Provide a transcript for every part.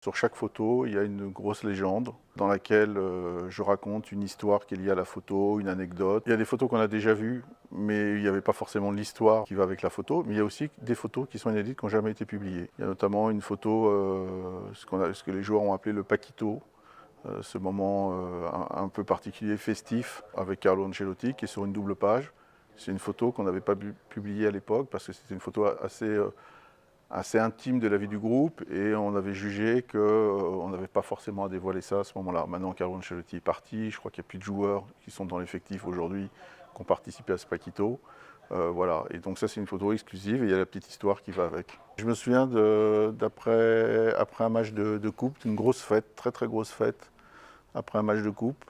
Sur chaque photo, il y a une grosse légende dans laquelle je raconte une histoire qui est liée à la photo, une anecdote. Il y a des photos qu'on a déjà vues, mais il n'y avait pas forcément l'histoire qui va avec la photo. Mais il y a aussi des photos qui sont inédites, qui n'ont jamais été publiées. Il y a notamment une photo, ce que les joueurs ont appelé le Paquito, ce moment un peu particulier, festif, avec Carlo Ancelotti, qui est sur une double page. C'est une photo qu'on n'avait pas publiée à l'époque, parce que c'était une photo assez intime de la vie du groupe et on avait jugé qu'on n'avait pas forcément à dévoiler ça à ce moment-là. Maintenant, Carlo Ancelotti est parti, je crois qu'il n'y a plus de joueurs qui sont dans l'effectif aujourd'hui qui ont participé à ce Paquito. Voilà, et donc ça c'est une photo exclusive et il y a la petite histoire qui va avec. Je me souviens après un match de coupe, d'une grosse fête, très très grosse fête, après un match de coupe.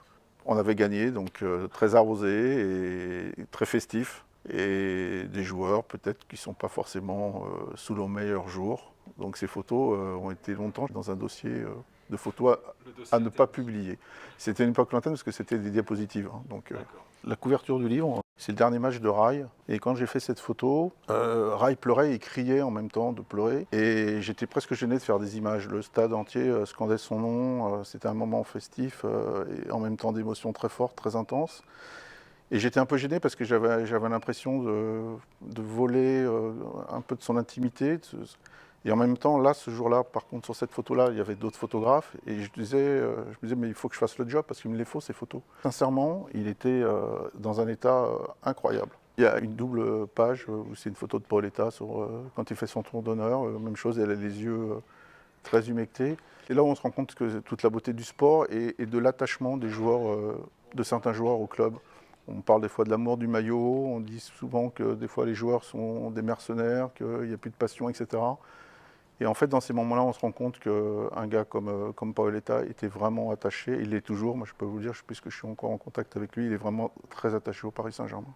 On avait gagné, donc très arrosé et très festif et des joueurs peut-être qui ne sont pas forcément sous leurs meilleurs jours. Donc ces photos ont été longtemps dans un dossier de photos à ne pas publier. C'était une époque lointaine parce que c'était des diapositives. Hein. Donc la couverture du livre, c'est le dernier match de Rai. Et quand j'ai fait cette photo, Rai pleurait et criait en même temps de pleurer. Et j'étais presque gêné de faire des images. Le stade entier scandait son nom. C'était un moment festif et en même temps d'émotions très fortes, très intenses. Et j'étais un peu gêné parce que j'avais l'impression de voler un peu de son intimité. Et en même temps, là, ce jour-là, par contre, sur cette photo-là, il y avait d'autres photographes. Et je me disais, mais il faut que je fasse le job parce qu'il me les faut, ces photos. Sincèrement, il était dans un état incroyable. Il y a une double page où c'est une photo de Paoletta quand il fait son tour d'honneur. Même chose, elle a les yeux très humectés. Et là, on se rend compte que toute la beauté du sport et de l'attachement des joueurs, de certains joueurs au club. On parle des fois de l'amour du maillot, on dit souvent que des fois les joueurs sont des mercenaires, qu'il n'y a plus de passion, etc. Et en fait, dans ces moments-là, on se rend compte qu'un gars comme Paoletta était vraiment attaché, il l'est toujours, moi je peux vous le dire, puisque je suis encore en contact avec lui, il est vraiment très attaché au Paris Saint-Germain.